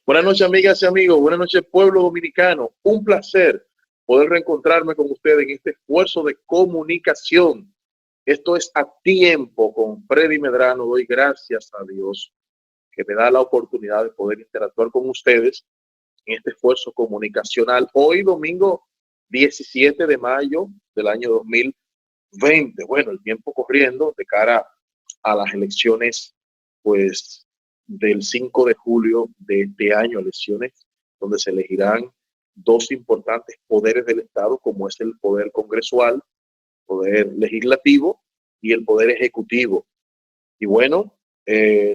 Buenas noches, amigas y amigos. Buenas noches, pueblo dominicano. Un placer poder reencontrarme con ustedes en este esfuerzo de comunicación. Esto es A Tiempo con Freddy Medrano. Doy gracias a Dios que me da la oportunidad de poder interactuar con ustedes en este esfuerzo comunicacional. Hoy, domingo 17 de mayo del año 2020. Bueno, el tiempo corriendo de cara a las elecciones, pues, del 5 de julio de este año, elecciones donde se elegirán dos importantes poderes del Estado, como es el poder congresual, poder legislativo y el poder ejecutivo. Y bueno,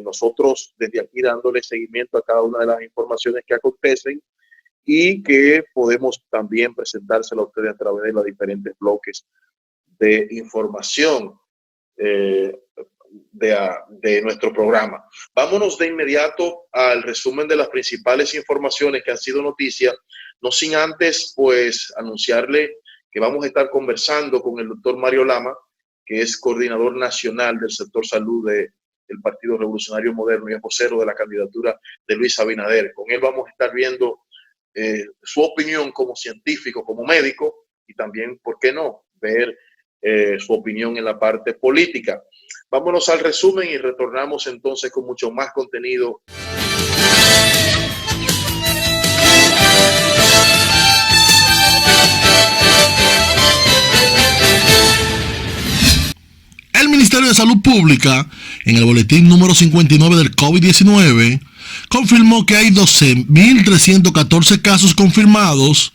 nosotros desde aquí dándole seguimiento a cada una de las informaciones que acontecen y que podemos también presentárselo a ustedes a través de los diferentes bloques de información de nuestro programa. Vámonos de inmediato al resumen de las principales informaciones que han sido noticia, no sin antes pues anunciarle que vamos a estar conversando con el doctor Mario Lama, que es coordinador nacional del sector salud del Partido Revolucionario Moderno y es vocero de la candidatura de Luis Abinader. Con él vamos a estar viendo su opinión como científico, como médico, y también, ¿por qué no?, ver su opinión en la parte política. Vámonos al resumen y retornamos entonces con mucho más contenido. El Ministerio de Salud Pública, en el boletín número 59 del COVID-19, confirmó que hay 12.314 casos confirmados,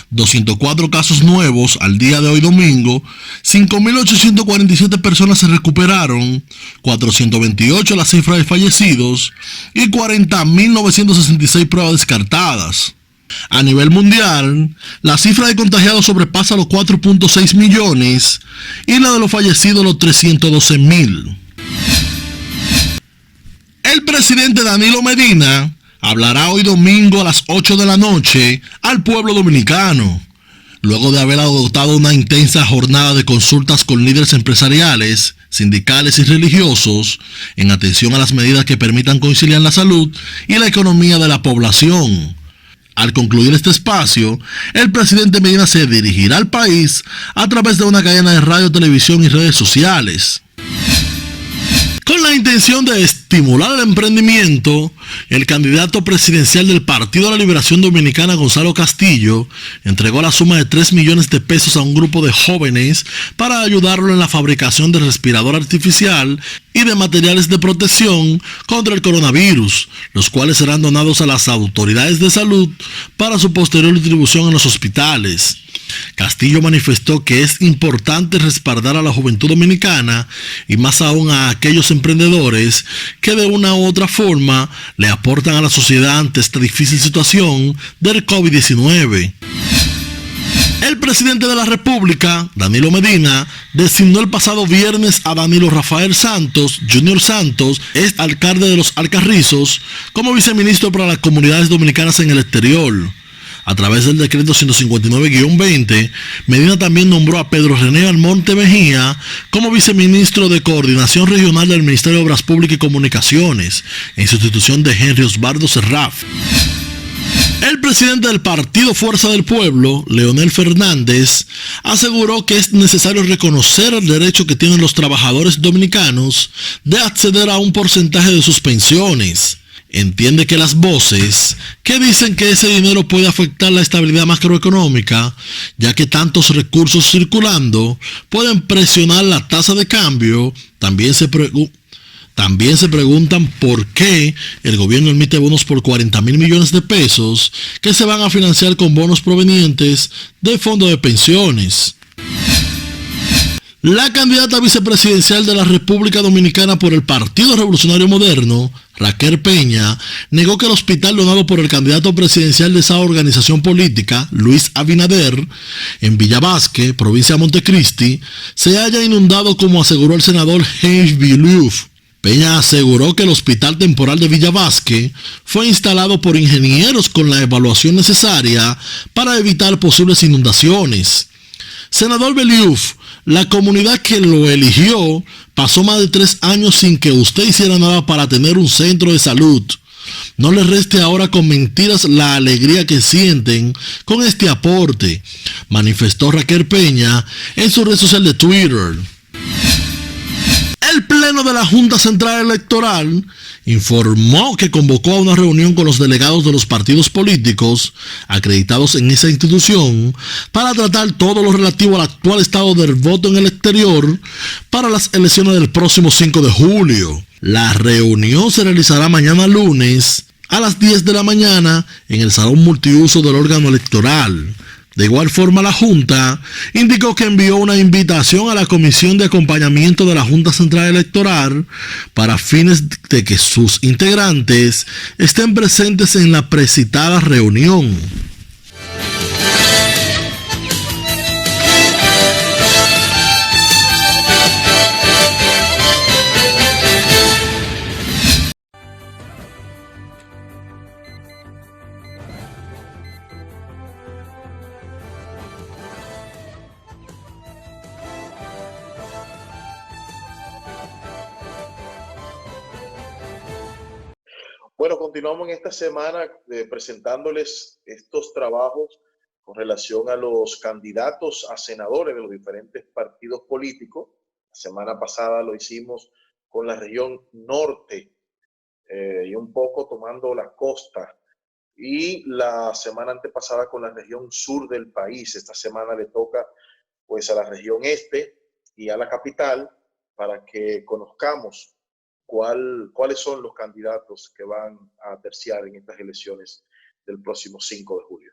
204 casos nuevos al día de hoy domingo, 5.847 personas se recuperaron, 428 la cifra de fallecidos y 40.966 pruebas descartadas. A nivel mundial, la cifra de contagiados sobrepasa los 4.6 millones y la de los fallecidos los 312.000. El presidente Danilo Medina hablará hoy domingo a las 8 de la noche al pueblo dominicano, luego de haber adoptado una intensa jornada de consultas con líderes empresariales, sindicales y religiosos en atención a las medidas que permitan conciliar la salud y la economía de la población. Al concluir este espacio, el presidente Medina se dirigirá al país a través de una cadena de radio, televisión y redes sociales. Con la intención de estimular el emprendimiento, el candidato presidencial del Partido de la Liberación Dominicana, Gonzalo Castillo, entregó la suma de 3 millones de pesos a un grupo de jóvenes para ayudarlo en la fabricación de respirador artificial y de materiales de protección contra el coronavirus, los cuales serán donados a las autoridades de salud para su posterior distribución en los hospitales. Castillo manifestó que es importante respaldar a la juventud dominicana y más aún a aquellos emprendedores que de una u otra forma le aportan a la sociedad ante esta difícil situación del COVID-19. El presidente de la República, Danilo Medina, designó el pasado viernes a Danilo Rafael Santos, Junior Santos, ex alcalde de Los Alcarrizos, como viceministro para las comunidades dominicanas en el exterior. A través del decreto 159-20, Medina también nombró a Pedro René Almonte Mejía como viceministro de Coordinación Regional del Ministerio de Obras Públicas y Comunicaciones, en sustitución de Henry Osvaldo Serraf. El presidente del Partido Fuerza del Pueblo, Leonel Fernández, aseguró que es necesario reconocer el derecho que tienen los trabajadores dominicanos de acceder a un porcentaje de sus pensiones. Entiende que las voces que dicen que ese dinero puede afectar la estabilidad macroeconómica, ya que tantos recursos circulando pueden presionar la tasa de cambio, también se preguntan por qué el gobierno emite bonos por 40.000 millones de pesos que se van a financiar con bonos provenientes del Fondo de Pensiones. La candidata vicepresidencial de la República Dominicana por el Partido Revolucionario Moderno, Raquel Peña, negó que el hospital donado por el candidato presidencial de esa organización política, Luis Abinader, en Villavasque, provincia de Montecristi, se haya inundado como aseguró el senador Heinz Viluf. Peña aseguró que el hospital temporal de Villavasque fue instalado por ingenieros con la evaluación necesaria para evitar posibles inundaciones. Senador Beliuf, la comunidad que lo eligió pasó más de 3 años sin que usted hiciera nada para tener un centro de salud. no les reste ahora con mentiras la alegría que sienten con este aporte, manifestó Raquel Peña en su red social de Twitter. El Pleno de la Junta Central Electoral informó que convocó a una reunión con los delegados de los partidos políticos acreditados en esa institución para tratar todo lo relativo al actual estado del voto en el exterior para las elecciones del próximo 5 de julio. La reunión se realizará mañana lunes a las 10 de la mañana en el salón multiuso del órgano electoral. De igual forma, la Junta indicó que envió una invitación a la Comisión de Acompañamiento de la Junta Central Electoral para fines de que sus integrantes estén presentes en la precitada reunión. Bueno, continuamos en esta semana presentándoles estos trabajos con relación a los candidatos a senadores de los diferentes partidos políticos. La semana pasada lo hicimos con la región norte y un poco tomando la costa. Y la semana antepasada con la región sur del país. Esta semana le toca pues a la región este y a la capital para que conozcamos cuáles son los candidatos que van a terciar en estas elecciones del próximo 5 de julio.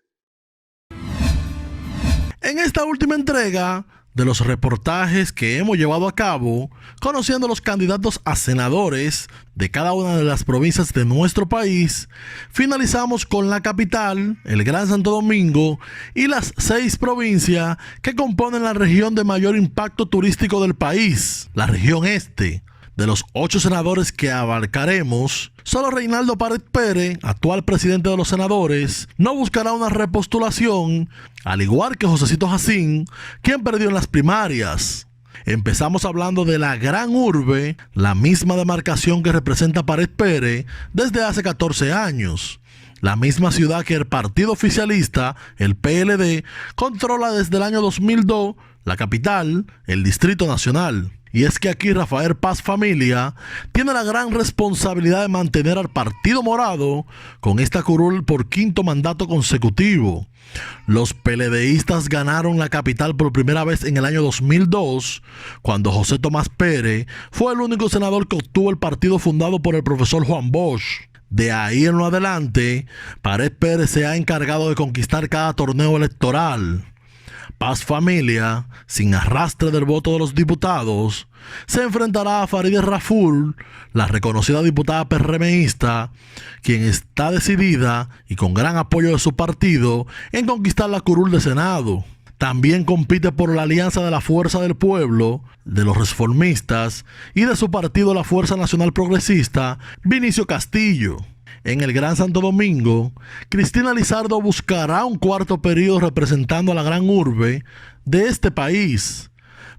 En esta última entrega de los reportajes que hemos llevado a cabo, conociendo los candidatos a senadores de cada una de las provincias de nuestro país, finalizamos con la capital, el Gran Santo Domingo, y las 6 provincias que componen la región de mayor impacto turístico del país, la región este. De los 8 senadores que abarcaremos, solo Reinaldo Pared Pérez, actual presidente de los senadores, no buscará una repostulación, al igual que Josecito Jacín, quien perdió en las primarias. Empezamos hablando de la gran urbe, la misma demarcación que representa Pared Pérez desde hace 14 años. La misma ciudad que el partido oficialista, el PLD, controla desde el año 2002, la capital, el Distrito Nacional. Y es que aquí Rafael Paz Familia tiene la gran responsabilidad de mantener al Partido Morado con esta curul por 5º mandato consecutivo. Los PLDistas ganaron la capital por primera vez en el año 2002, cuando José Tomás Pérez fue el único senador que obtuvo el partido fundado por el profesor Juan Bosch. De ahí en lo adelante, Pared Pérez se ha encargado de conquistar cada torneo electoral. Paz Familia, sin arrastre del voto de los diputados, se enfrentará a Farideh Raful, la reconocida diputada PRMista, quien está decidida y con gran apoyo de su partido en conquistar la curul de Senado. También compite por la alianza de la Fuerza del Pueblo, de los Reformistas y de su partido la Fuerza Nacional Progresista, Vinicio Castillo. En el Gran Santo Domingo, Cristina Lizardo buscará un 4º periodo representando a la gran urbe de este país.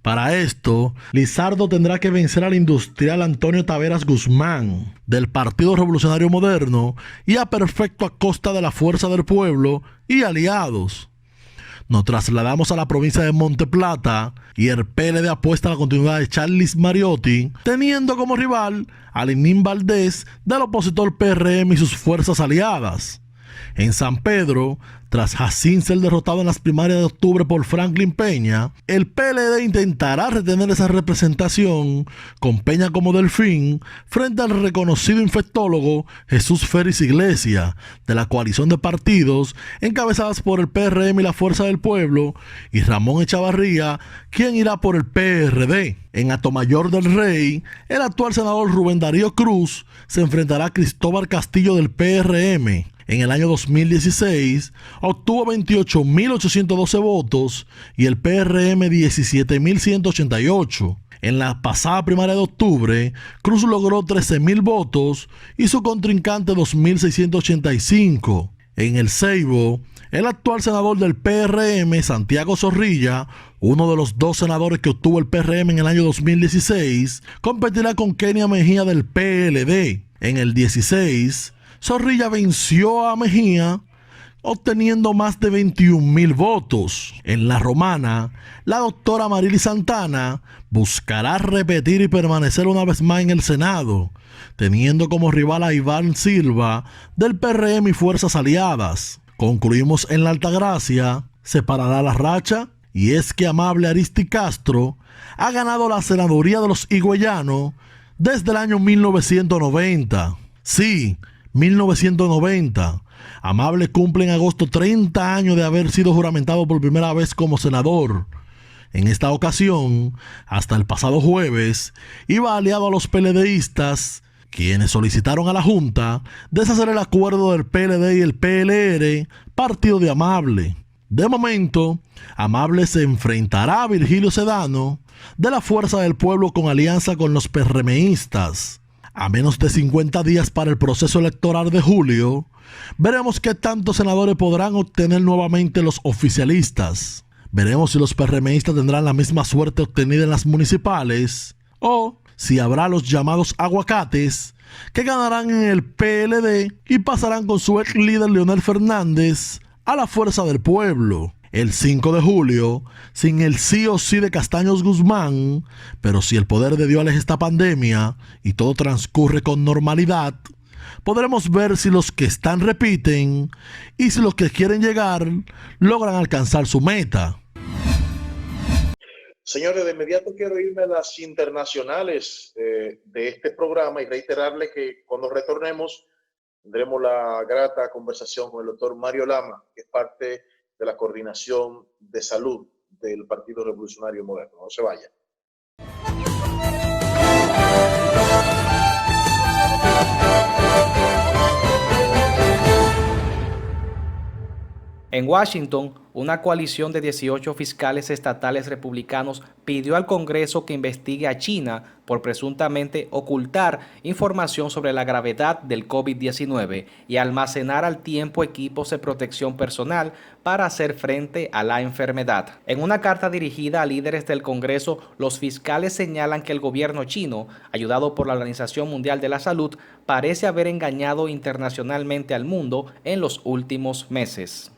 Para esto, Lizardo tendrá que vencer al industrial Antonio Taveras Guzmán, del Partido Revolucionario Moderno, y a Perfecto Acosta de la Fuerza del Pueblo y aliados. Nos trasladamos a la provincia de Monte Plata y el PLD apuesta a la continuidad de Charles Mariotti, teniendo como rival a Lenín Valdés del opositor PRM y sus fuerzas aliadas. En San Pedro, tras Jacín ser derrotado en las primarias de octubre por Franklin Peña, el PLD intentará retener esa representación con Peña como delfín frente al reconocido infectólogo Jesús Félix Iglesias de la coalición de partidos encabezadas por el PRM y la Fuerza del Pueblo, y Ramón Echavarría, quien irá por el PRD. En Atomayor del Rey, el actual senador Rubén Darío Cruz se enfrentará a Cristóbal Castillo del PRM. En el año 2016 obtuvo 28.812 votos y el PRM 17.188. En la pasada primaria de octubre, Cruz logró 13.000 votos y su contrincante 2.685. En el Ceibo, el actual senador del PRM, Santiago Zorrilla, uno de los 2 senadores que obtuvo el PRM en el año 2016, competirá con Kenia Mejía del PLD. En el 16, Zorrilla venció a Mejía obteniendo más de 21,000 votos. En la Romana, la doctora Marily Santana buscará repetir y permanecer una vez más en el Senado, teniendo como rival a Iván Silva del PRM y Fuerzas Aliadas. Concluimos en la Altagracia, se parará la racha, y es que Amable Aristi Castro ha ganado la senaduría de los higüeyanos desde el año 1990. Sí, 1990. Amable cumple en agosto 30 años de haber sido juramentado por primera vez como senador. En esta ocasión, hasta el pasado jueves, iba aliado a los PLDistas, quienes solicitaron a la Junta deshacer el acuerdo del PLD y el PLR, partido de Amable. De momento, Amable se enfrentará a Virgilio Sedano, de la Fuerza del Pueblo, con alianza con los PRMistas. A menos de 50 días para el proceso electoral de julio, veremos qué tantos senadores podrán obtener nuevamente los oficialistas. Veremos si los PRMistas tendrán la misma suerte obtenida en las municipales, o si habrá los llamados aguacates que ganarán en el PLD y pasarán con su ex líder Leonel Fernández a la Fuerza del Pueblo. El 5 de julio, sin el sí o sí de Castaños Guzmán, pero si el poder de Dios aleja esta pandemia y todo transcurre con normalidad, podremos ver si los que están repiten y si los que quieren llegar logran alcanzar su meta. Señores, de inmediato quiero irme a las internacionales de este programa y reiterarles que cuando retornemos tendremos la grata conversación con el doctor Mario Lama, que es parte de la coordinación de salud del Partido Revolucionario Moderno. No se vaya. En Washington, una coalición de 18 fiscales estatales republicanos pidió al Congreso que investigue a China por presuntamente ocultar información sobre la gravedad del COVID-19 y almacenar al tiempo equipos de protección personal para hacer frente a la enfermedad. En una carta dirigida a líderes del Congreso, los fiscales señalan que el gobierno chino, ayudado por la Organización Mundial de la Salud, parece haber engañado internacionalmente al mundo en los últimos meses.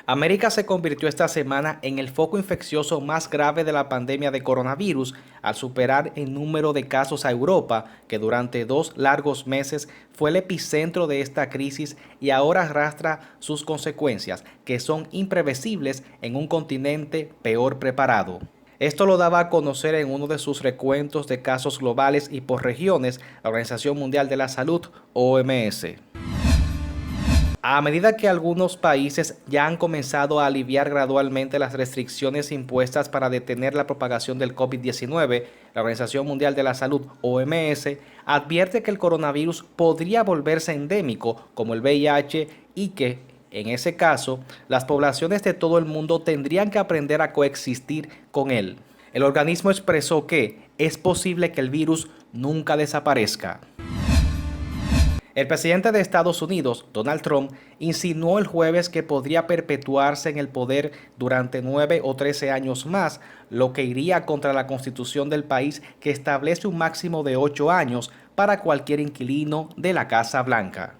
América se convirtió esta semana en el foco infeccioso más grave de la pandemia de coronavirus, al superar en número de casos a Europa, que durante 2 largos meses fue el epicentro de esta crisis y ahora arrastra sus consecuencias, que son imprevisibles en un continente peor preparado. Esto lo daba a conocer en uno de sus recuentos de casos globales y por regiones, la Organización Mundial de la Salud, OMS. A medida que algunos países ya han comenzado a aliviar gradualmente las restricciones impuestas para detener la propagación del COVID-19, la Organización Mundial de la Salud, OMS, advierte que el coronavirus podría volverse endémico como el VIH y que, en ese caso, las poblaciones de todo el mundo tendrían que aprender a coexistir con él. El organismo expresó que es posible que el virus nunca desaparezca. El presidente de Estados Unidos, Donald Trump, insinuó el jueves que podría perpetuarse en el poder durante 9 o 13 años más, lo que iría contra la constitución del país, que establece un máximo de 8 años para cualquier inquilino de la Casa Blanca.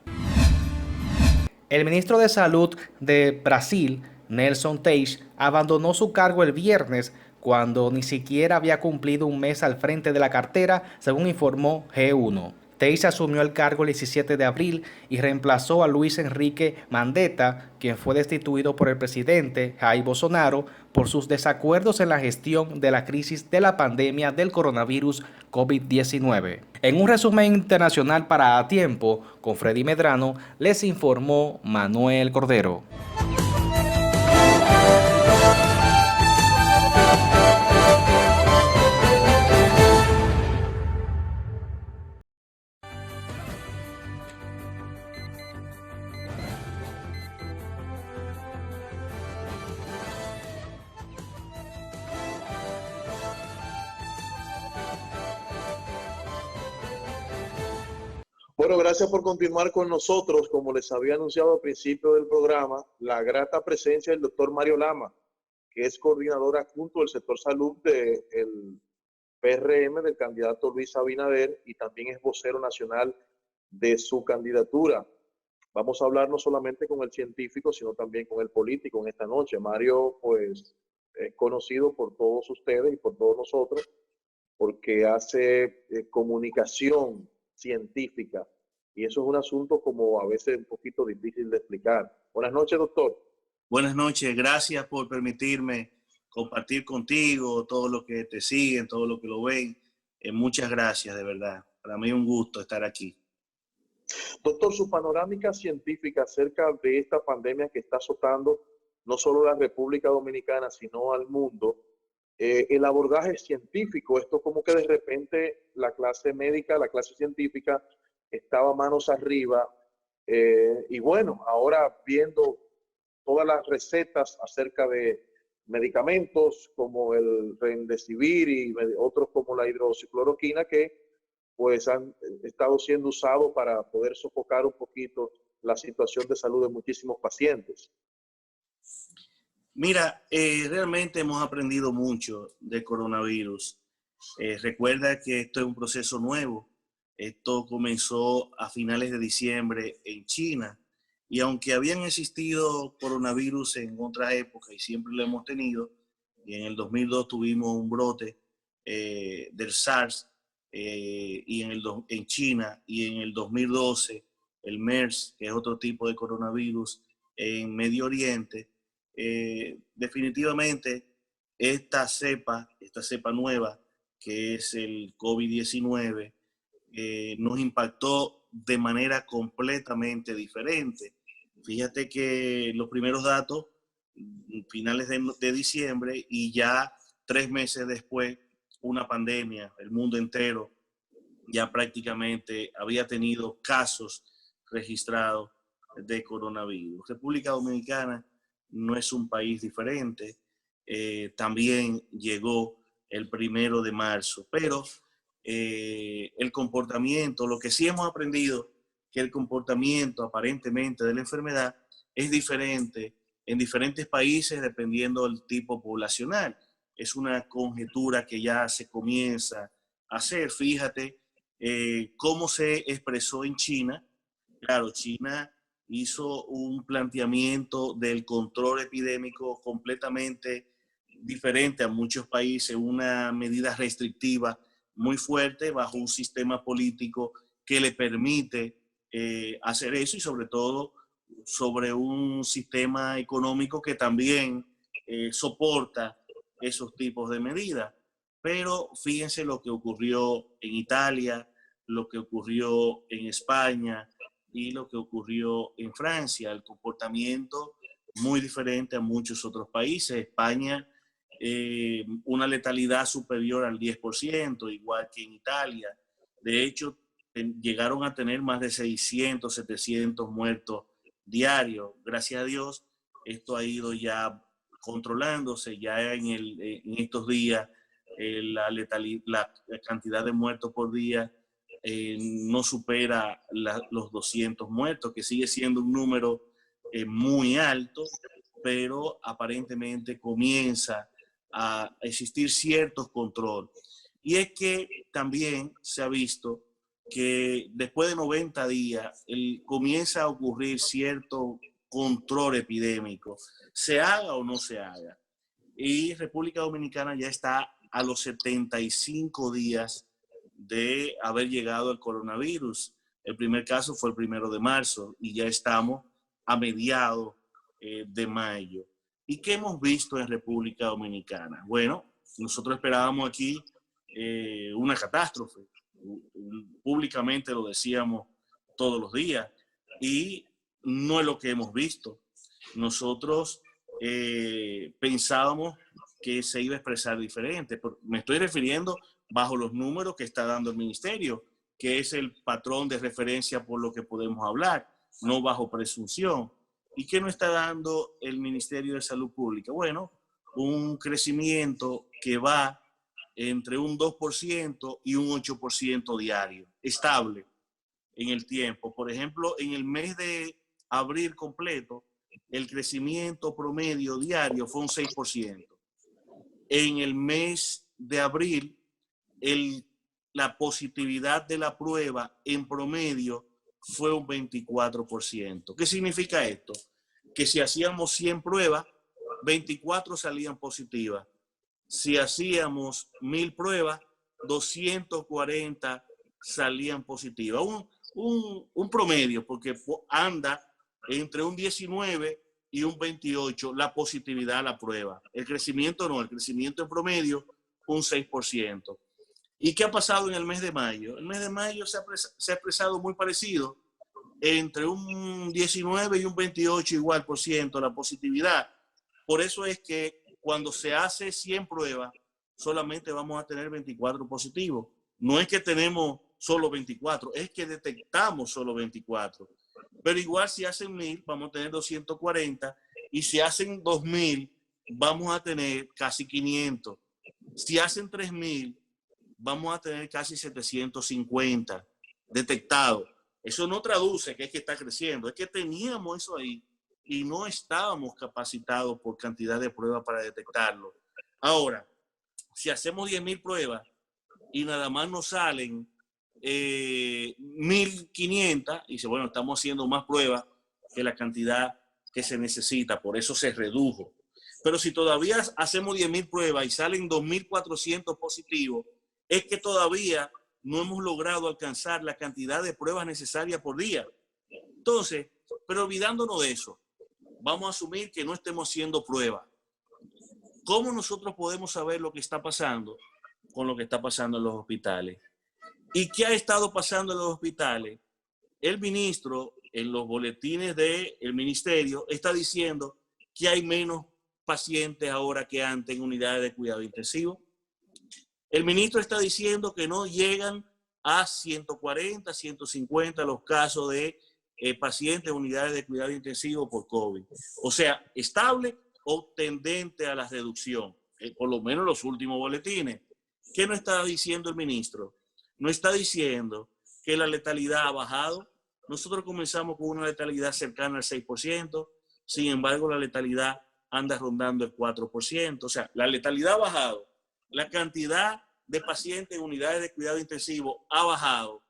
El ministro de Salud de Brasil, Nelson Teich, abandonó su cargo el viernes cuando ni siquiera había cumplido un mes al frente de la cartera, según informó G1. Teich asumió el cargo el 17 de abril y reemplazó a Luis Enrique Mandetta, quien fue destituido por el presidente Jair Bolsonaro por sus desacuerdos en la gestión de la crisis de la pandemia del coronavirus COVID-19. En un resumen internacional para A Tiempo, con Freddy Medrano, les informó Manuel Cordero. Bueno, gracias por continuar con nosotros. Como les había anunciado al principio del programa, la grata presencia del doctor Mario Lama, que es coordinador adjunto del sector salud del PRM del candidato Luis Abinader y también es vocero nacional de su candidatura. Vamos a hablar no solamente con el científico, sino también con el político en esta noche. Mario, pues, es conocido por todos ustedes y por todos nosotros porque hace comunicación científica. Y eso es un asunto como a veces un poquito difícil de explicar. Buenas noches, doctor. Buenas noches, gracias por permitirme compartir contigo, todo lo que te siguen, todo lo que lo ven. Muchas gracias, de verdad. Para mí es un gusto estar aquí. Doctor, su panorámica científica acerca de esta pandemia que está azotando no solo la República Dominicana, sino al mundo, el abordaje científico, esto como que de repente la clase médica, la clase científica estaba manos arriba, y bueno, ahora viendo todas las recetas acerca de medicamentos como el Remdesivir y otros como la hidroxicloroquina que pues han estado siendo usados para poder sofocar un poquito la situación de salud de muchísimos pacientes. Mira, realmente hemos aprendido mucho del coronavirus. Recuerda que esto es un proceso nuevo. Esto comenzó a finales de diciembre en China. Y aunque habían existido coronavirus en otras épocas y siempre lo hemos tenido, y en el 2002 tuvimos un brote del SARS y en China, y en el 2012 el MERS, que es otro tipo de coronavirus en Medio Oriente, definitivamente esta cepa nueva, que es el COVID-19, nos impactó de manera completamente diferente. Fíjate que los primeros datos, finales de diciembre, y ya 3 meses después, una pandemia, el mundo entero ya prácticamente había tenido casos registrados de coronavirus. República Dominicana no es un país diferente, también llegó el 1 de marzo, pero el comportamiento, lo que sí hemos aprendido, que el comportamiento aparentemente de la enfermedad es diferente en diferentes países dependiendo del tipo poblacional. Es una conjetura que ya se comienza a hacer. Fíjate cómo se expresó en China. Claro, China hizo un planteamiento del control epidémico completamente diferente a muchos países, una medida restrictiva muy fuerte bajo un sistema político que le permite hacer eso, y sobre todo sobre un sistema económico que también soporta esos tipos de medidas. Pero fíjense lo que ocurrió en Italia, lo que ocurrió en España y lo que ocurrió en Francia. El comportamiento muy diferente a muchos otros países. España, una letalidad superior al 10%, igual que en Italia. De hecho, llegaron a tener más de 600, 700 muertos diarios. Gracias a Dios, esto ha ido ya controlándose. Ya en estos días, la cantidad de muertos por día no supera los 200 muertos, que sigue siendo un número muy alto, pero aparentemente comienza a existir cierto control. Y es que también se ha visto que después de 90 días comienza a ocurrir cierto control epidémico, se haga o no se haga. Y República Dominicana ya está a los 75 días de haber llegado al coronavirus. El primer caso fue el 1 de marzo y ya estamos a mediados de mayo. ¿Y qué hemos visto en República Dominicana? Bueno, nosotros esperábamos aquí una catástrofe. Públicamente lo decíamos todos los días y no es lo que hemos visto. Nosotros pensábamos que se iba a expresar diferente. Me estoy refiriendo bajo los números que está dando el ministerio, que es el patrón de referencia por lo que podemos hablar, no bajo presunción. ¿Y qué nos está dando el Ministerio de Salud Pública? Bueno, un crecimiento que va entre un 2% y un 8% diario, estable en el tiempo. Por ejemplo, en el mes de abril completo, el crecimiento promedio diario fue un 6%. En el mes de abril, la positividad de la prueba en promedio fue un 24%. ¿Qué significa esto? Que si hacíamos 100 pruebas, 24 salían positivas. Si hacíamos 1000 pruebas, 240 salían positivas. Un promedio, porque anda entre un 19 y un 28 la positividad a la prueba. El crecimiento no, el crecimiento en promedio un 6%. ¿Y qué ha pasado en el mes de mayo? El mes de mayo se ha expresado muy parecido, entre un 19 y un 28 igual por ciento la positividad. Por eso es que cuando se hace 100 pruebas, solamente vamos a tener 24 positivos. No es que tenemos solo 24, es que detectamos solo 24. Pero igual si hacen 1000, vamos a tener 240, y si hacen 2000, vamos a tener casi 500. Si hacen 3000, vamos a tener casi 750 detectados. Eso no traduce que es que está creciendo, es que teníamos eso ahí y no estábamos capacitados por cantidad de pruebas para detectarlo. Ahora, si hacemos 10.000 pruebas y nada más nos salen 1.500, y dice, bueno, estamos haciendo más pruebas que la cantidad que se necesita, por eso se redujo. Pero si todavía hacemos 10.000 pruebas y salen 2.400 positivos, es que todavía no hemos logrado alcanzar la cantidad de pruebas necesarias por día. Entonces, pero olvidándonos de eso, vamos a asumir que no estemos haciendo pruebas. ¿Cómo nosotros podemos saber lo que está pasando con lo que está pasando en los hospitales? ¿Y qué ha estado pasando en los hospitales? El ministro, en los boletines del ministerio, está diciendo que hay menos pacientes ahora que antes en unidades de cuidado intensivo. El ministro está diciendo que no llegan a 140, 150 los casos de pacientes en unidades de cuidado intensivo por COVID. O sea, estable o tendente a la reducción, por lo menos los últimos boletines. ¿Qué no está diciendo el ministro? No está diciendo que la letalidad ha bajado. Nosotros comenzamos con una letalidad cercana al 6%, sin embargo la letalidad anda rondando el 4%. O sea, la letalidad ha bajado. La cantidad de pacientes en unidades de cuidado intensivo ha bajado.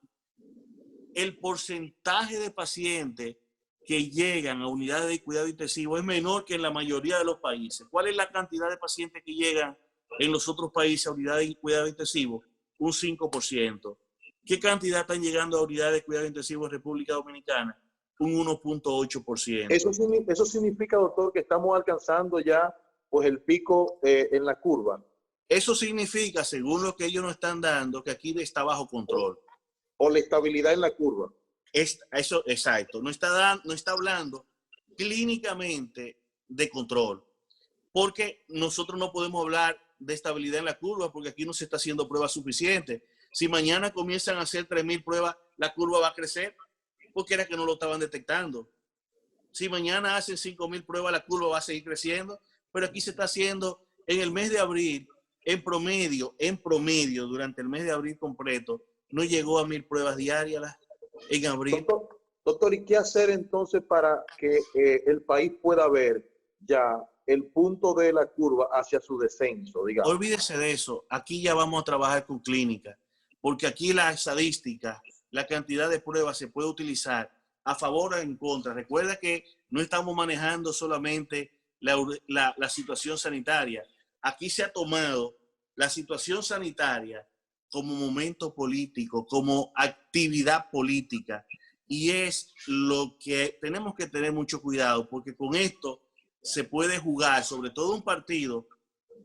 El porcentaje de pacientes que llegan a unidades de cuidado intensivo es menor que en la mayoría de los países. ¿Cuál es la cantidad de pacientes que llegan en los otros países a unidades de cuidado intensivo? Un 5%. ¿Qué cantidad están llegando a unidades de cuidado intensivo en República Dominicana? Un 1.8%. Eso significa, doctor, que estamos alcanzando ya pues el pico en la curva. Eso significa, según lo que ellos nos están dando, que aquí está bajo control. O la estabilidad en la curva. Eso, exacto. No está hablando clínicamente de control. Porque nosotros no podemos hablar de estabilidad en la curva porque aquí no se está haciendo pruebas suficientes. Si mañana comienzan a hacer 3.000 pruebas, la curva va a crecer porque era que no lo estaban detectando. Si mañana hacen 5.000 pruebas, la curva va a seguir creciendo. Pero aquí se está haciendo en el mes de abril. En promedio, durante el mes de abril completo, no llegó a 1.000 pruebas diarias en abril. Doctor, ¿y qué hacer entonces para que el país pueda ver ya el punto de la curva hacia su descenso, digamos? Olvídese de eso. Aquí ya vamos a trabajar con clínicas, porque aquí la estadística, la cantidad de pruebas se puede utilizar a favor o en contra. Recuerda que no estamos manejando solamente la situación sanitaria. Aquí se ha tomado la situación sanitaria como momento político, como actividad política. Y es lo que tenemos que tener mucho cuidado, porque con esto se puede jugar, sobre todo un partido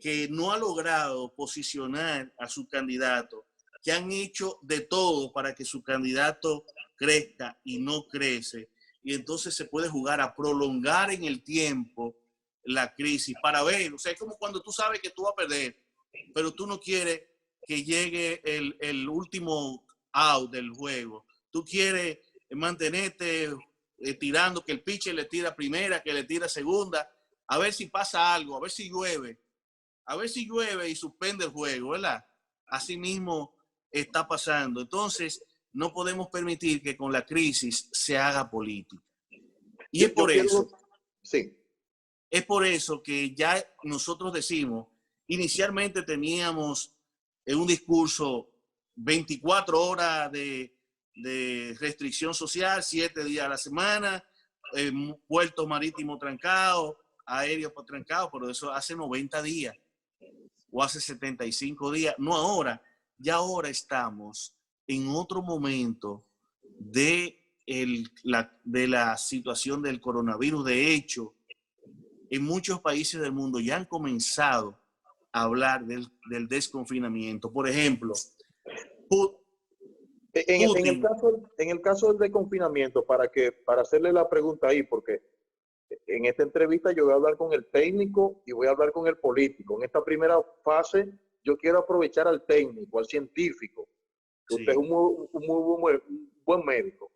que no ha logrado posicionar a su candidato, que han hecho de todo para que su candidato crezca y no crece. Y entonces se puede jugar a prolongar en el tiempo la crisis para ver, o sea, es como cuando tú sabes que tú vas a perder, pero tú no quieres que llegue el último out del juego. Tú quieres mantenerte tirando, que el pitcher le tira primera, que le tira segunda, a ver si pasa algo, a ver si llueve y suspende el juego, ¿verdad? Así mismo está pasando. Entonces, no podemos permitir que con la crisis se haga política. Y es por eso. Sí. Es por eso que ya nosotros decimos, inicialmente teníamos en un discurso 24 horas de de restricción social, 7 días a la semana, puertos marítimos trancados, aéreos trancados, pero eso hace 90 días o hace 75 días, no ahora. Ya ahora estamos en otro momento de la situación del coronavirus. De hecho, en muchos países del mundo ya han comenzado a hablar del desconfinamiento. Por ejemplo, en el caso del desconfinamiento, para hacerle la pregunta ahí, porque en esta entrevista yo voy a hablar con el técnico y voy a hablar con el político. En esta primera fase yo quiero aprovechar al técnico, al científico, que usted es un muy buen médico.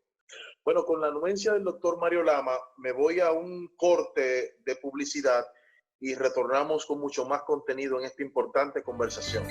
Bueno, con la anuencia del doctor Mario Lama, me voy a un corte de publicidad y retornamos con mucho más contenido en esta importante conversación.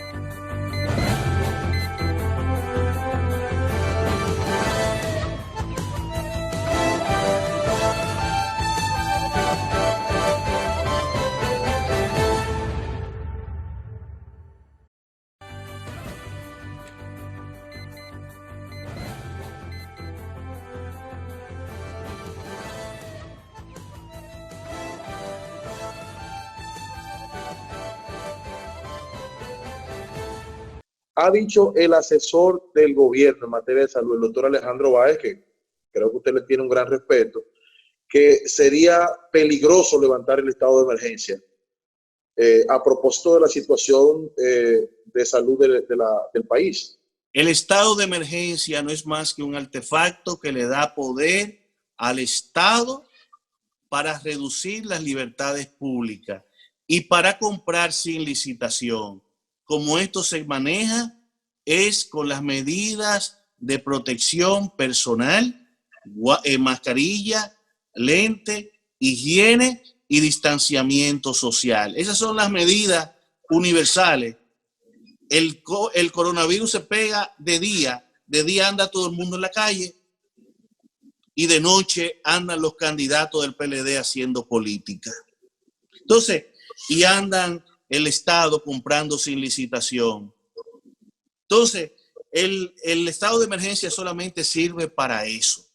Ha dicho el asesor del gobierno en materia de salud, el doctor Alejandro Báez, que creo que usted le tiene un gran respeto, que sería peligroso levantar el estado de emergencia a propósito de la situación de salud del país. El estado de emergencia no es más que un artefacto que le da poder al Estado para reducir las libertades públicas y para comprar sin licitación. Como esto se maneja es con las medidas de protección personal, mascarilla, lente, higiene y distanciamiento social. Esas son las medidas universales. El coronavirus se pega de día anda todo el mundo en la calle y de noche andan los candidatos del PLD haciendo política. Entonces, y andan el Estado comprando sin licitación. Entonces, el estado de emergencia solamente sirve para eso.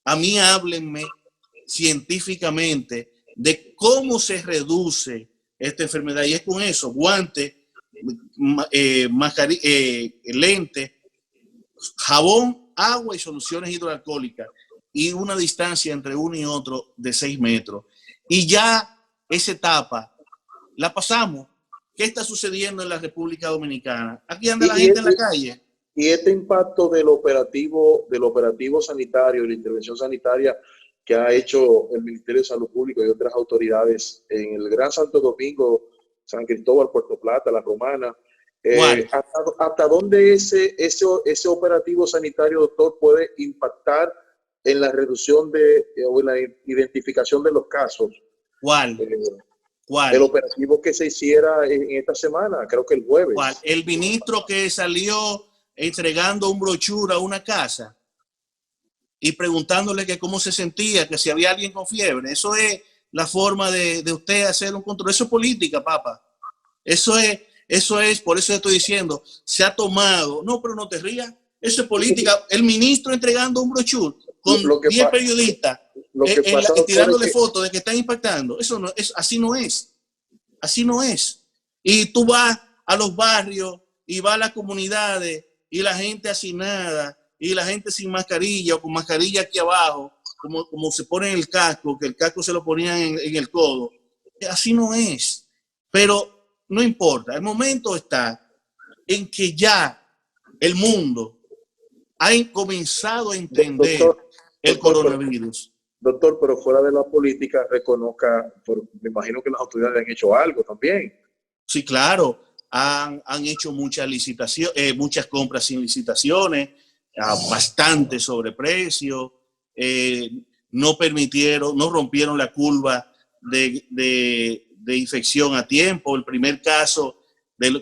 A mí háblenme científicamente de cómo se reduce esta enfermedad. Y es con eso: guantes, lente, jabón, agua y soluciones hidroalcohólicas, y una distancia entre uno y otro de 6 metros. Y ya esa etapa la pasamos. ¿Qué está sucediendo en la República Dominicana? Aquí anda la gente en la calle. Y este impacto del operativo sanitario y la intervención sanitaria que ha hecho el Ministerio de Salud Pública y otras autoridades en el Gran Santo Domingo, San Cristóbal, Puerto Plata, La Romana, ¿hasta dónde ese operativo sanitario, doctor, puede impactar en la reducción o en la identificación de los casos? ¿Cuál? El operativo que se hiciera en esta semana, creo que el jueves. ¿Cuál? El ministro que salió entregando un brochure a una casa y preguntándole que cómo se sentía, que si había alguien con fiebre. Eso es la forma de usted hacer un control. Eso es política, papá. Eso es, por eso estoy diciendo, se ha tomado. No, pero no te rías. Eso es política. El ministro entregando un brochure con 10 periodistas tirándole fotos de que están impactando. Eso no es, así no es. Así no es. Y tú vas a los barrios y vas a las comunidades y la gente hacinada y la gente sin mascarilla o con mascarilla aquí abajo, como se pone en el casco, que el casco se lo ponían en el codo. Así no es. Pero no importa. El momento está en que ya el mundo ha comenzado a entender el coronavirus. Doctor, pero fuera de la política, reconozca, me imagino que las autoridades han hecho algo también. Sí, claro, han hecho muchas licitaciones, muchas compras sin licitaciones, bastante sobreprecio, no rompieron la curva de infección a tiempo. El primer caso,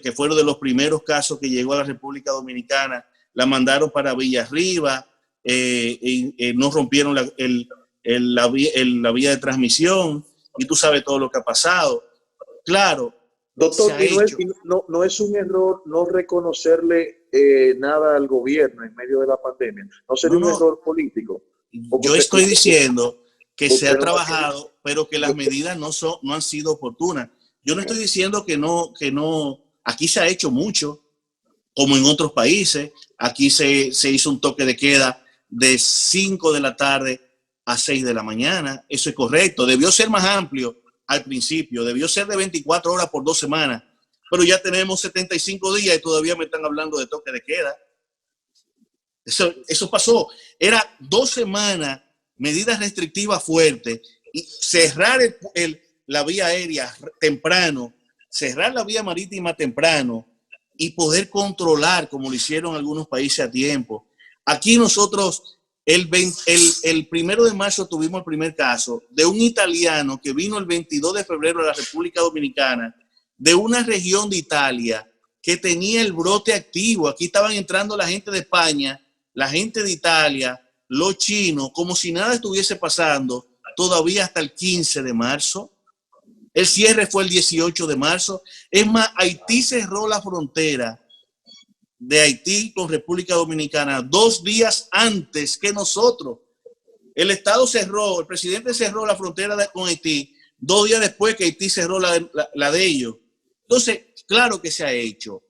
que fueron de los primeros casos que llegó a la República Dominicana, la mandaron para Villarriba, no rompieron la vía de transmisión, y tú sabes todo lo que ha pasado. Claro, doctor, no es un error no reconocerle nada al gobierno en medio de la pandemia? ¿No sería un error político? Yo estoy diciendo que se ha trabajado, pero que las medidas no han sido oportunas. Yo no estoy diciendo que no. Aquí se ha hecho mucho, como en otros países. Aquí se hizo un toque de queda de 5 de la tarde a 6 de la mañana. Eso es correcto. Debió ser más amplio al principio. Debió ser de 24 horas por 2 semanas. Pero ya tenemos 75 días y todavía me están hablando de toque de queda. Eso pasó. Era 2 semanas, medidas restrictivas fuertes, y cerrar la vía aérea temprano, cerrar la vía marítima temprano y poder controlar, como lo hicieron algunos países a tiempo. Aquí nosotros, el 1 de marzo tuvimos el primer caso de un italiano que vino el 22 de febrero a la República Dominicana, de una región de Italia que tenía el brote activo. Aquí estaban entrando la gente de España, la gente de Italia, los chinos, como si nada estuviese pasando, todavía hasta el 15 de marzo. El cierre fue el 18 de marzo. Es más, Haití cerró la frontera de Haití con República Dominicana 2 días antes que nosotros. El Estado cerró, el presidente cerró la frontera con Haití 2 días después que Haití cerró la de ellos. Entonces, claro que se ha hecho,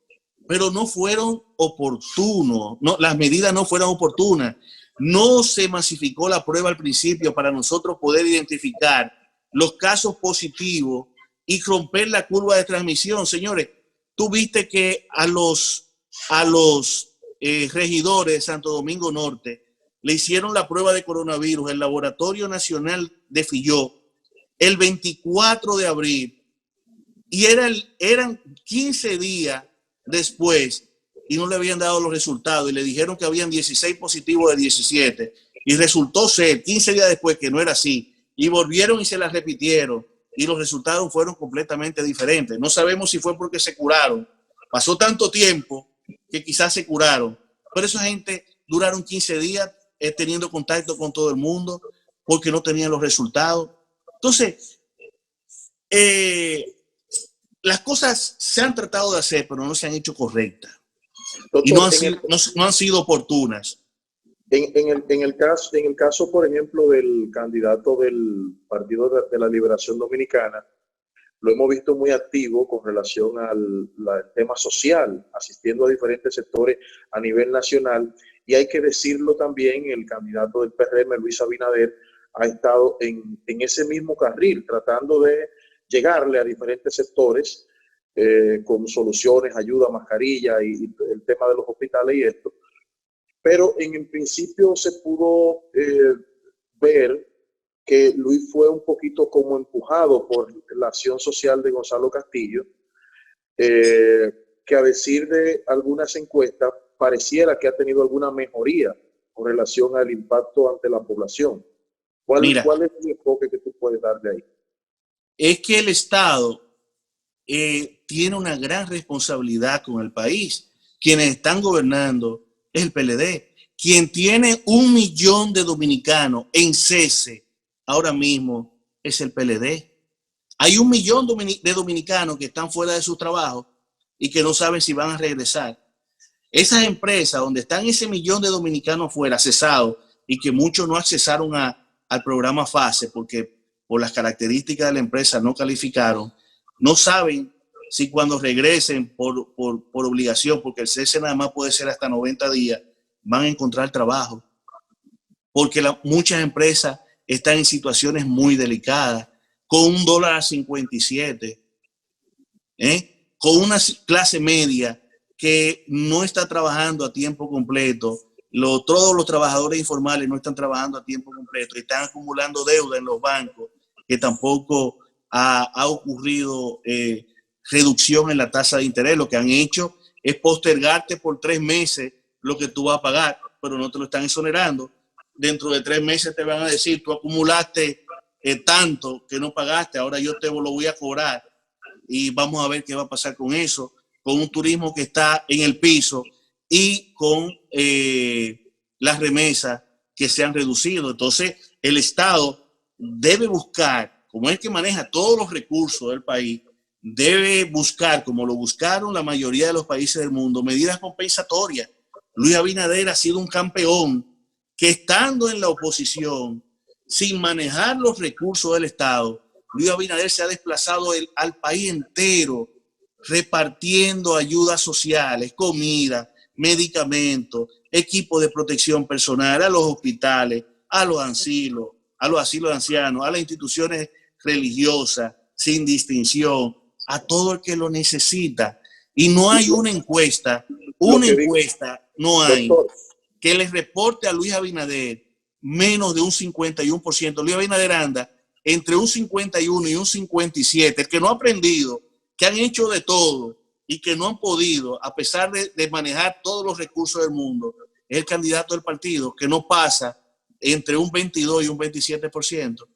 pero no fueron oportunos. No, las medidas no fueron oportunas. No se masificó la prueba al principio para nosotros poder identificar los casos positivos y romper la curva de transmisión. Señores, tú viste que a los regidores de Santo Domingo Norte le hicieron la prueba de coronavirus el Laboratorio Nacional de Filló el 24 de abril y eran 15 días después y no le habían dado los resultados y le dijeron que habían 16 positivos de 17 y resultó ser 15 días después que no era así y volvieron y se las repitieron y los resultados fueron completamente diferentes. No sabemos si fue porque se curaron. Pasó tanto tiempo que quizás se curaron, pero esa gente duraron 15 días teniendo contacto con todo el mundo porque no tenían los resultados. Entonces, las cosas se han tratado de hacer, pero no se han hecho correctas. Doctor, y no han sido oportunas. En el caso, por ejemplo, del candidato del Partido de la Liberación Dominicana, lo hemos visto muy activo con relación al tema social, asistiendo a diferentes sectores a nivel nacional. Y hay que decirlo también, el candidato del PRM, Luis Abinader, ha estado en ese mismo carril, tratando de llegarle a diferentes sectores con soluciones, ayuda, mascarilla y el tema de los hospitales y esto. Pero en el principio se pudo ver que Luis fue un poquito como empujado por la acción social de Gonzalo Castillo, que a decir de algunas encuestas pareciera que ha tenido alguna mejoría con relación al impacto ante la población. ¿Cuál es el enfoque que tú puedes dar de ahí? Es que el Estado tiene una gran responsabilidad con el país. Quienes están gobernando es el PLD. Quien tiene 1 millón de dominicanos en cese ahora mismo es el PLD. Hay 1 millón de dominicanos que están fuera de su trabajo y que no saben si van a regresar. Esas empresas donde están ese 1 millón de dominicanos fuera, cesados, y que muchos no accesaron al programa FASE porque por las características de la empresa no calificaron, no saben si cuando regresen por obligación, porque el cese nada más puede ser hasta 90 días, van a encontrar trabajo. Porque muchas empresas están en situaciones muy delicadas, con $1.57, con una clase media que no está trabajando a tiempo completo. Todos los trabajadores informales no están trabajando a tiempo completo, están acumulando deuda en los bancos, que tampoco ha ocurrido reducción en la tasa de interés. Lo que han hecho es postergarte por 3 meses lo que tú vas a pagar, pero no te lo están exonerando. Dentro de 3 meses te van a decir, tú acumulaste tanto que no pagaste, ahora yo te lo voy a cobrar y vamos a ver qué va a pasar con eso, con un turismo que está en el piso y con las remesas que se han reducido. Entonces, el Estado debe buscar, como es que maneja todos los recursos del país, debe buscar, como lo buscaron la mayoría de los países del mundo, medidas compensatorias. Luis Abinader ha sido un campeón que, estando en la oposición, sin manejar los recursos del Estado, Luis Abinader se ha desplazado al país entero repartiendo ayudas sociales, comida, medicamentos, equipos de protección personal a los hospitales, a los asilos de ancianos, a las instituciones religiosas, sin distinción, a todo el que lo necesita. Y no hay una encuesta no hay, que les reporte a Luis Abinader menos de un 51%. Luis Abinader anda entre un 51 y un 57%. El que no ha aprendido, que han hecho de todo y que no han podido, a pesar de manejar todos los recursos del mundo, es el candidato del partido, que no pasa entre un 22 y un 27%.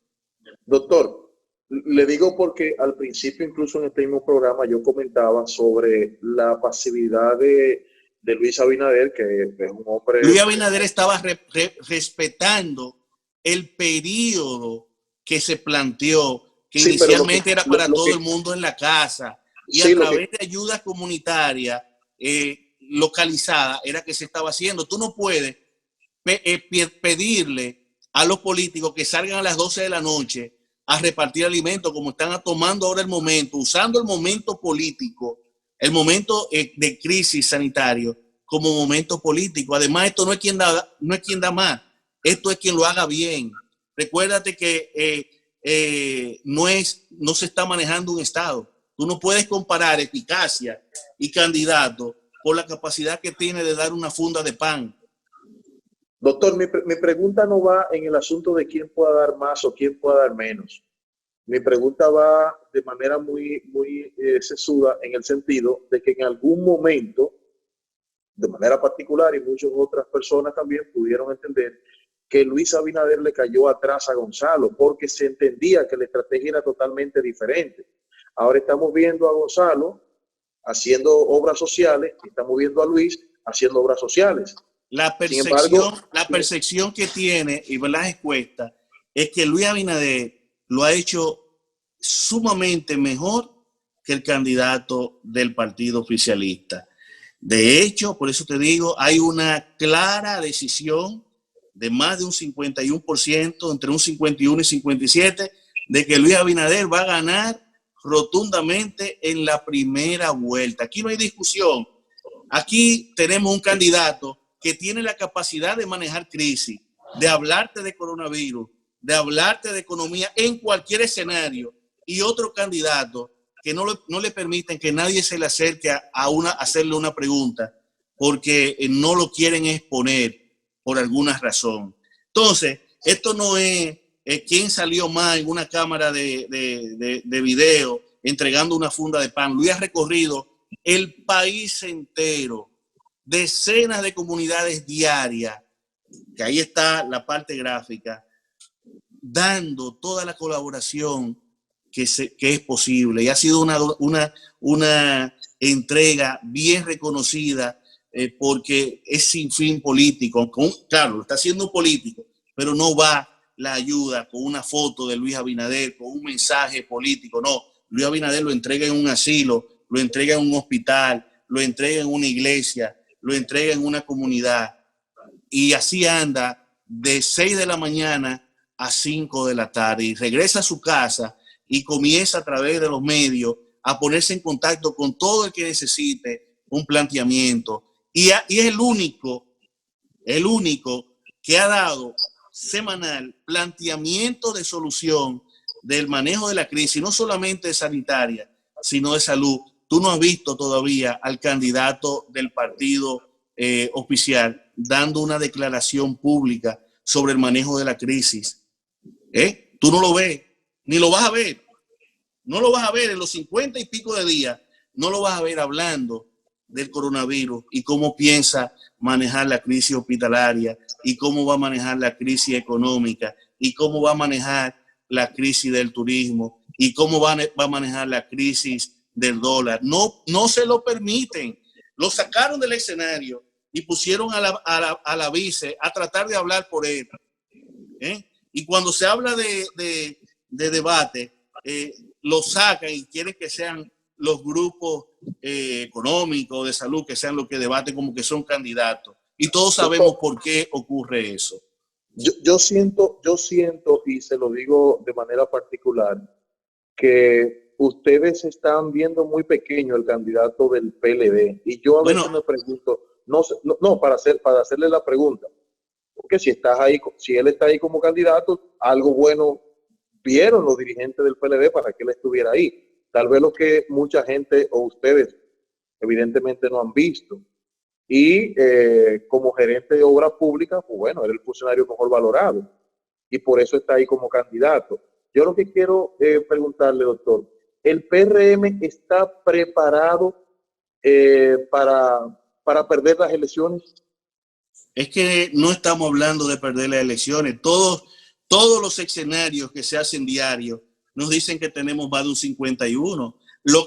Doctor, le digo porque al principio, incluso en este mismo programa, yo comentaba sobre la pasividad de Luis Abinader, que es un hombre... Luis Abinader estaba respetando el periodo que se planteó, que sí, inicialmente era para todo el mundo en la casa, y sí, a través de ayudas comunitarias localizadas era que se estaba haciendo. Tú no puedes pedirle a los políticos que salgan a las 12 de la noche a repartir alimentos, como están tomando ahora el momento, usando el momento político, el momento de crisis sanitario como momento político. Además, esto no es quien da más, esto es quien lo haga bien. Recuérdate que no se está manejando un Estado. Tú no puedes comparar eficacia y candidato por la capacidad que tiene de dar una funda de pan. Doctor, mi pregunta no va en el asunto de quién pueda dar más o quién pueda dar menos. Mi pregunta va de manera muy sesuda, en el sentido de que en algún momento, de manera particular, y muchas otras personas también pudieron entender que Luis Abinader le cayó atrás a Gonzalo, porque se entendía que la estrategia era totalmente diferente. Ahora estamos viendo a Gonzalo haciendo obras sociales, y estamos viendo a Luis haciendo obras sociales. La percepción que tiene, y las encuestas, es que Luis Abinader lo ha hecho sumamente mejor que el candidato del partido oficialista. De hecho, por eso te digo, hay una clara decisión de más de un 51%, entre un 51 y 57%, de que Luis Abinader va a ganar rotundamente en la primera vuelta. Aquí no hay discusión. Aquí tenemos un candidato que tiene la capacidad de manejar crisis, de hablarte de coronavirus, de hablarte de economía en cualquier escenario, y otro candidato que no le permiten que nadie se le acerque a hacerle una pregunta porque no lo quieren exponer por alguna razón. Entonces, esto no es quién salió más en una cámara de video entregando una funda de pan. Luis ha recorrido el país entero, decenas de comunidades diarias, que ahí está la parte gráfica, dando toda la colaboración que es posible. Y ha sido una entrega bien reconocida porque es sin fin político. Claro, lo está haciendo un político, pero no va la ayuda con una foto de Luis Abinader, con un mensaje político. No, Luis Abinader lo entrega en un asilo, lo entrega en un hospital, lo entrega en una iglesia, lo entrega en una comunidad. Y así anda de 6 de la mañana a 5 de la tarde y regresa a su casa y comienza a través de los medios a ponerse en contacto con todo el que necesite un planteamiento. Y es el único que ha dado semanal planteamiento de solución del manejo de la crisis, no solamente sanitaria, sino de salud. Tú no has visto todavía al candidato del partido oficial dando una declaración pública sobre el manejo de la crisis. Tú no lo ves, ni lo vas a ver. No lo vas a ver en los 50 y pico de días, no lo vas a ver hablando del coronavirus y cómo piensa manejar la crisis hospitalaria y cómo va a manejar la crisis económica y cómo va a manejar la crisis del turismo y cómo va a manejar la crisis del dólar. No se lo permiten. Lo sacaron del escenario y pusieron a la vice a tratar de hablar por él. Y cuando se habla de debate, lo sacan y quieren que sean los grupos económicos, de salud, que sean los que debaten como que son candidatos. Y todos sabemos por qué ocurre eso. Yo siento, y se lo digo de manera particular, que ustedes están viendo muy pequeño el candidato del PLD. Y yo a veces me pregunto, para hacerle la pregunta, porque si él está ahí como candidato, algo bueno vieron los dirigentes del PLD para que él estuviera ahí. Tal vez lo que mucha gente o ustedes evidentemente no han visto. Y como gerente de obras públicas, pues bueno, era el funcionario mejor valorado y por eso está ahí como candidato. Yo lo que quiero preguntarle, doctor, ¿el PRM está preparado para perder las elecciones? Es que no estamos hablando de perder las elecciones. Todos los escenarios que se hacen diarios nos dicen que tenemos más de un 51.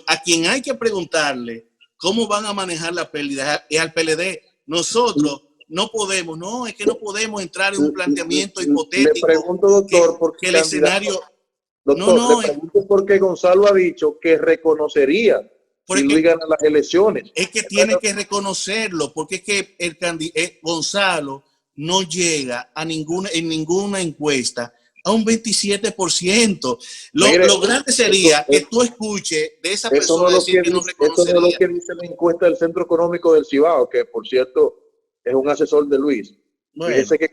A quien hay que preguntarle cómo van a manejar la pérdida es al PLD. Nosotros no podemos, es que no podemos entrar en un planteamiento hipotético. Le pregunto, doctor, porque el escenario... Doctor, le pregunto porque Gonzalo ha dicho que reconocería si Luis gana las elecciones. Es que tiene que reconocerlo, porque es que Gonzalo no llega en ninguna encuesta a un 27%. Lo grande sería que tú escuches de esa persona decir que no reconocería. Eso es lo que dice la encuesta del Centro Económico del Cibao, que por cierto es un asesor de Luis. Bueno. Fíjese que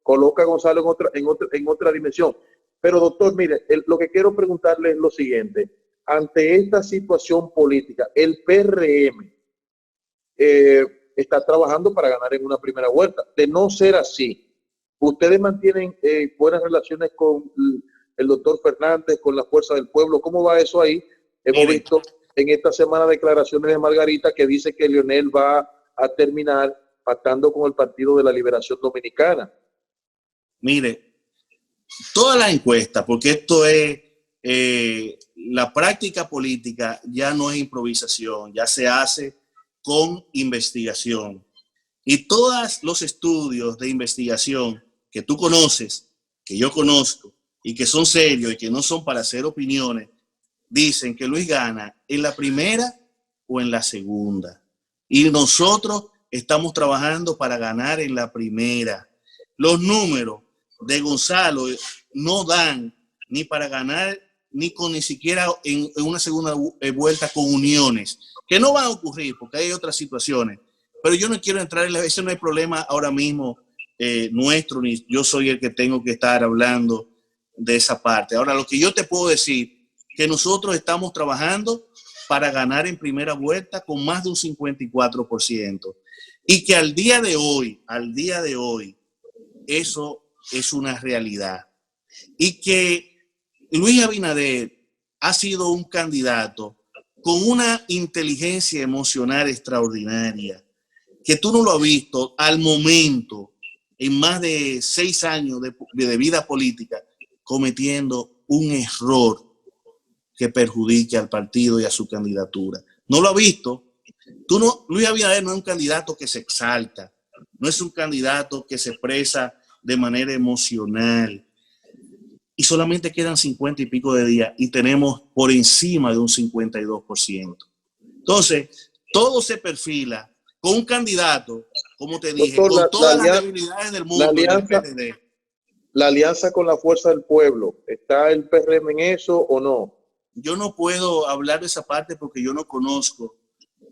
coloca a Gonzalo en otra dimensión. Pero doctor, mire, lo que quiero preguntarle es lo siguiente. Ante esta situación política, el PRM está trabajando para ganar en una primera vuelta. De no ser así, ¿ustedes mantienen buenas relaciones con el doctor Fernández, con la Fuerza del Pueblo? ¿Cómo va eso ahí? Hemos visto en esta semana declaraciones de Margarita que dice que Leonel va a terminar pactando con el Partido de la Liberación Dominicana. Mire, todas las encuestas, porque esto es la práctica política, ya no es improvisación, ya se hace con investigación. Y todos los estudios de investigación que tú conoces, que yo conozco, y que son serios y que no son para hacer opiniones, dicen que Luis gana en la primera o en la segunda. Y nosotros estamos trabajando para ganar en la primera. Los números de Gonzalo no dan ni para ganar ni siquiera en una segunda vuelta con uniones, que no van a ocurrir porque hay otras situaciones. Pero yo no quiero entrar en ese no hay problema ahora mismo nuestro, ni yo soy el que tengo que estar hablando de esa parte. Ahora, lo que yo te puedo decir, que nosotros estamos trabajando para ganar en primera vuelta con más de un 54%. Y que al día de hoy, eso es una realidad. Y que Luis Abinader ha sido un candidato con una inteligencia emocional extraordinaria, que tú no lo has visto al momento en más de 6 años de vida política cometiendo un error que perjudique al partido y a su candidatura. No lo has visto. Luis Abinader no es un candidato que se exalta, no es un candidato que se expresa de manera emocional. Y solamente quedan 50 y pico de días y tenemos por encima de un 52%. Entonces, todo se perfila con un candidato, como te dije, doctor, con todas las debilidades del mundo. La alianza con la Fuerza del Pueblo, ¿está el PRM en eso o no? Yo no puedo hablar de esa parte porque yo no conozco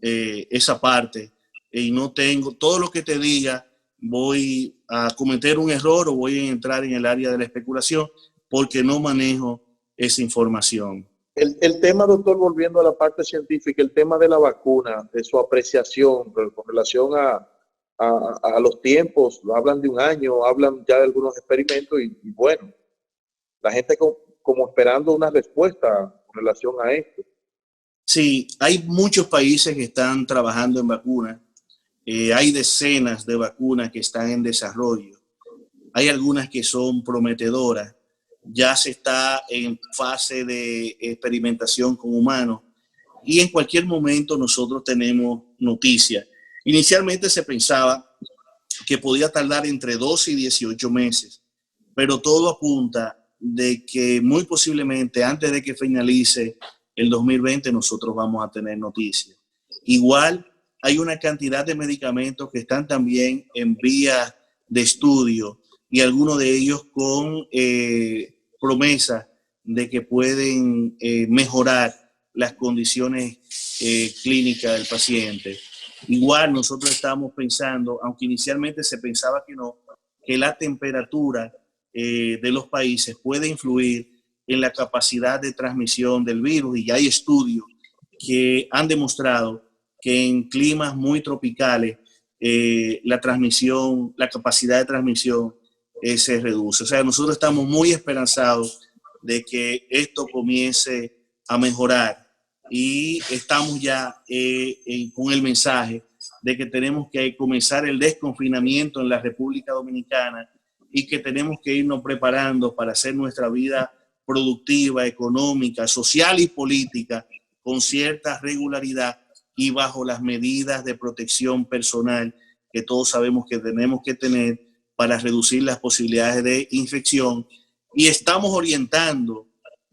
esa parte y no tengo, todo lo que te diga, voy a cometer un error o voy a entrar en el área de la especulación porque no manejo esa información. El tema, doctor, volviendo a la parte científica, el tema de la vacuna, de su apreciación con relación a los tiempos, hablan de un año, hablan ya de algunos experimentos y bueno, la gente como esperando una respuesta con relación a esto. Sí, hay muchos países que están trabajando en vacunas, hay decenas de vacunas que están en desarrollo, hay algunas que son prometedoras, ya se está en fase de experimentación con humanos y en cualquier momento nosotros tenemos noticias. Inicialmente se pensaba que podía tardar entre 12 y 18 meses, pero todo apunta de que muy posiblemente antes de que finalice el 2020 nosotros vamos a tener noticias. Igual hay una cantidad de medicamentos que están también en vía de estudio y algunos de ellos con promesa de que pueden mejorar las condiciones clínicas del paciente. Igual nosotros estamos pensando, aunque inicialmente se pensaba que no, que la temperatura de los países puede influir en la capacidad de transmisión del virus, y ya hay estudios que han demostrado que en climas muy tropicales la capacidad de transmisión se reduce. O sea, nosotros estamos muy esperanzados de que esto comience a mejorar y estamos ya con el mensaje de que tenemos que comenzar el desconfinamiento en la República Dominicana y que tenemos que irnos preparando para hacer nuestra vida productiva, económica, social y política con cierta regularidad y bajo las medidas de protección personal que todos sabemos que tenemos que tener para reducir las posibilidades de infección. Y estamos orientando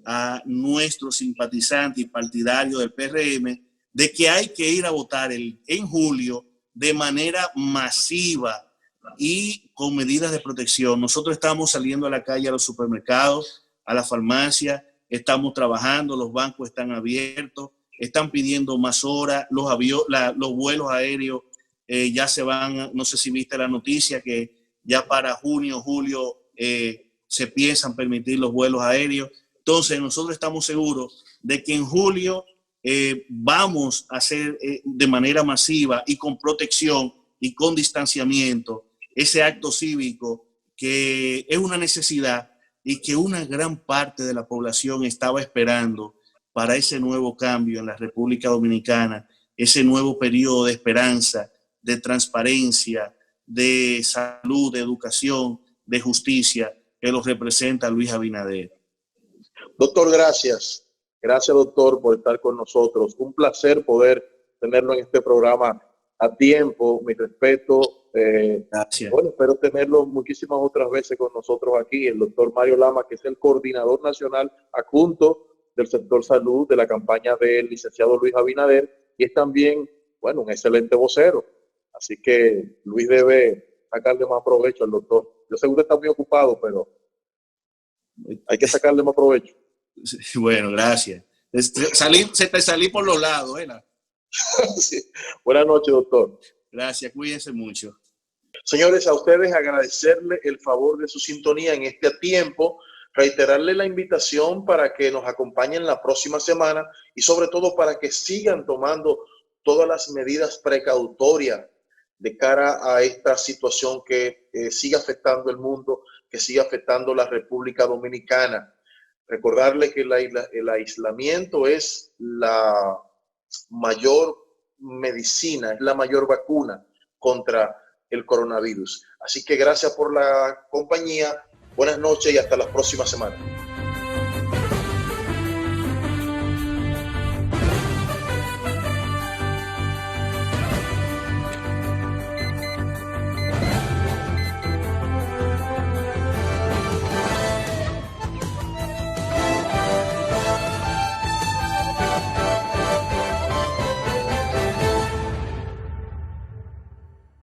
a nuestros simpatizantes y partidarios del PRM de que hay que ir a votar en julio de manera masiva y con medidas de protección. Nosotros estamos saliendo a la calle, a los supermercados, a la farmacia, estamos trabajando, los bancos están abiertos, están pidiendo más horas, los vuelos aéreos ya se van, no sé si viste la noticia que ya para junio, julio se piensan permitir los vuelos aéreos. Entonces nosotros estamos seguros de que en julio vamos a hacer de manera masiva y con protección y con distanciamiento ese acto cívico que es una necesidad y que una gran parte de la población estaba esperando para ese nuevo cambio en la República Dominicana, ese nuevo periodo de esperanza, de transparencia, de salud, de educación, de justicia, que lo representa Luis Abinader. Doctor, gracias. Gracias, doctor, por estar con nosotros. Un placer poder tenerlo en este programa a tiempo. Mi respeto. Gracias. Bueno, espero tenerlo muchísimas otras veces con nosotros aquí. El doctor Mario Lama, que es el coordinador nacional adjunto del sector salud de la campaña del licenciado Luis Abinader, y es también, bueno, un excelente vocero. Así que Luis debe sacarle más provecho al doctor. Yo sé que usted está muy ocupado, pero hay que sacarle más provecho. Bueno, gracias. Se te salí por los lados, ¿verdad? Sí. Buenas noches, doctor. Gracias, cuídense mucho. Señores, a ustedes agradecerle el favor de su sintonía en este tiempo, reiterarle la invitación para que nos acompañen la próxima semana y sobre todo para que sigan tomando todas las medidas precautorias de cara a esta situación que sigue afectando el mundo, que sigue afectando la República Dominicana. Recordarle que el aislamiento es la mayor medicina, es la mayor vacuna contra el coronavirus. Así que gracias por la compañía, buenas noches y hasta la próxima semana.